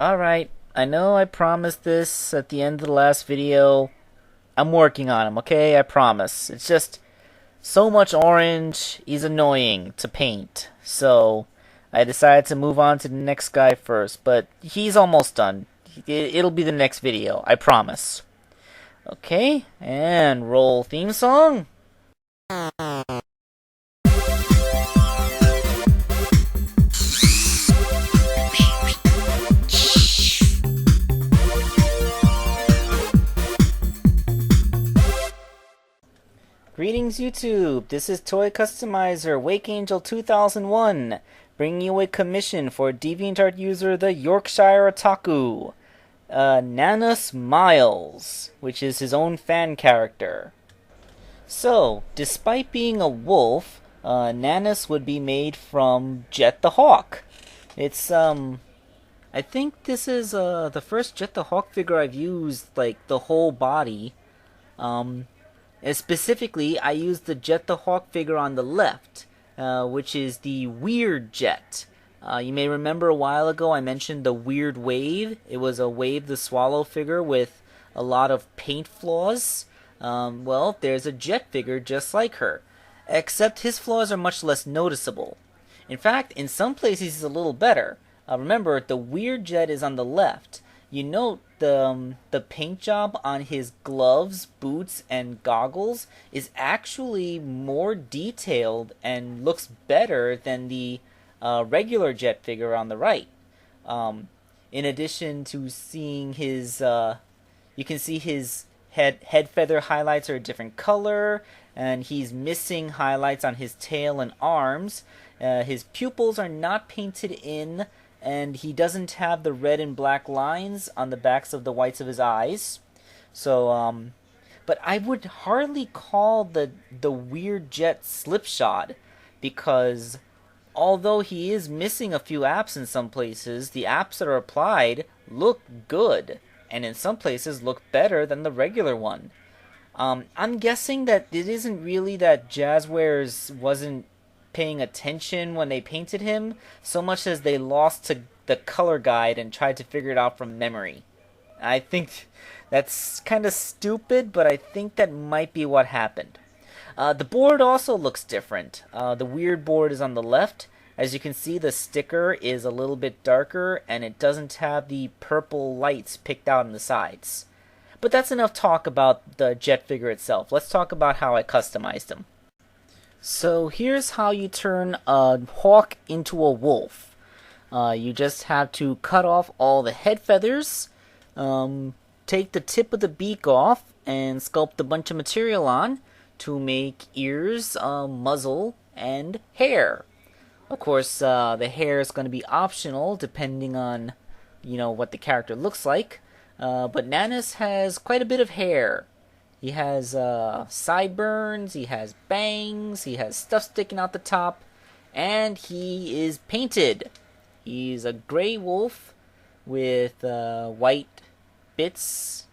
Alright, I know I promised this at the end of the last video. I'm working on him, okay? I promise. It's just so much orange, he's annoying to paint. So, I decided to move on to the next guy first, but he's almost done. It'll be the next video, I promise. Okay, and roll theme song. Greetings YouTube, this is Toy Customizer Wake Angel 2001, bringing you a commission for DeviantArt user the Yorkshire Otaku, Nanous Miles, which is his own fan character. So, despite being a wolf, Nanous would be made from Jet the Hawk. It's, I think this is the first Jet the Hawk figure I've used, like, the whole body. And specifically, I used the Jet the Hawk figure on the left, which is the Weird Jet. You may remember a while ago I mentioned the Weird Wave. It was a Wave the Swallow figure with a lot of paint flaws. Well, there's a Jet figure just like her, except his flaws are much less noticeable. In fact, in some places he's a little better. Remember, the Weird Jet is on the left. You note the paint job on his gloves, boots, and goggles is actually more detailed and looks better than the regular Jet figure on the right. In addition to seeing his, you can see his head feather highlights are a different color, and he's missing highlights on his tail and arms. His pupils are not painted in, and he doesn't have the red and black lines on the backs of the whites of his eyes. So, but I would hardly call the Weird Jet slipshod, because although he is missing a few apps in some places, the apps that are applied look good, and in some places look better than the regular one. I'm guessing that it isn't really that Jazzwares wasn't paying attention when they painted him, so much as they lost to the color guide and tried to figure it out from memory. I think that's kind of stupid, but I think that might be what happened. The board also looks different. The weird board is on the left. As you can see, the sticker is a little bit darker, and it doesn't have the purple lights picked out on the sides. But that's enough talk about the Jet figure itself. Let's talk about how I customized him. So here's how you turn a hawk into a wolf. You just have to cut off all the head feathers, take the tip of the beak off, and sculpt a bunch of material on to make ears, muzzle, and hair. Of course, the hair is going to be optional depending on, what the character looks like. But Nanous has quite a bit of hair. He has sideburns, he has bangs, he has stuff sticking out the top, and he is painted. He's a gray wolf with white bits,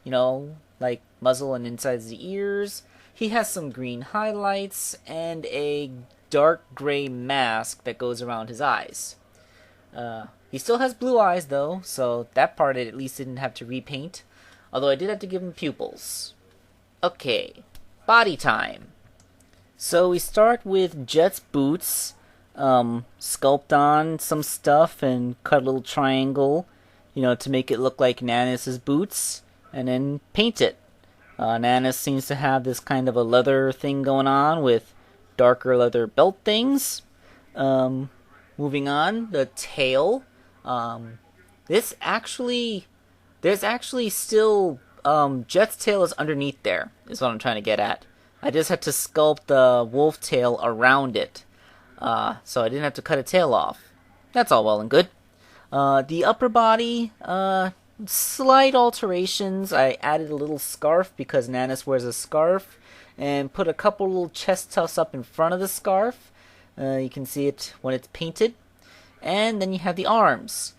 like muzzle and inside the ears. He has some green highlights and a dark gray mask that goes around his eyes. He still has blue eyes, though, so that part I at least didn't have to repaint, although I did have to give him pupils. Okay, body time. So we start with Jet's boots, sculpt on some stuff and cut a little triangle, to make it look like Nanous' boots, and then paint it. Nanous seems to have this kind of a leather thing going on with darker leather belt things. Moving on, the tail. There's actually still Jet's tail is underneath there, is what I'm trying to get at. I just had to sculpt the wolf tail around it, so I didn't have to cut a tail off. That's all well and good. The upper body, slight alterations. I added a little scarf because Nanous wears a scarf, and put a couple little chest tufts up in front of the scarf. You can see it when it's painted. And then you have the arms.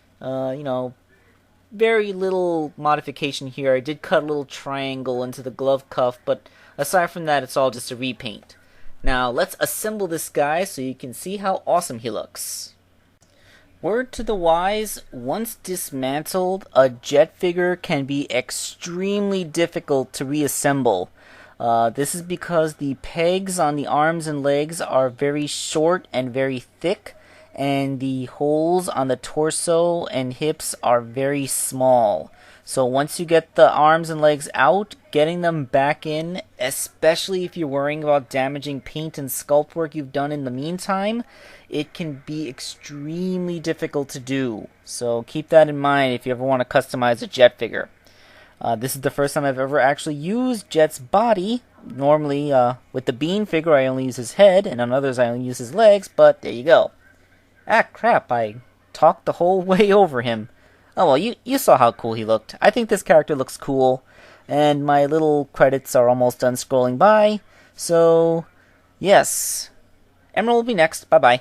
Very little modification here. I did cut a little triangle into the glove cuff, but aside from that, it's all just a repaint. Now, let's assemble this guy so you can see how awesome he looks. Word to the wise, once dismantled, a jet figure can be extremely difficult to reassemble. This is because the pegs on the arms and legs are very short and very thick, and the holes on the torso and hips are very small. So once you get the arms and legs out, getting them back in, especially if you're worrying about damaging paint and sculpt work you've done in the meantime, it can be extremely difficult to do. So keep that in mind if you ever want to customize a Jet figure. This is the first time I've ever actually used Jet's body. Normally, with the Bean figure, I only use his head, and on others, I only use his legs, but there you go. Ah, crap, I talked the whole way over him. Oh well, you saw how cool he looked. I think this character looks cool, and my little credits are almost done scrolling by, so yes. Emerald will be next. Bye-bye.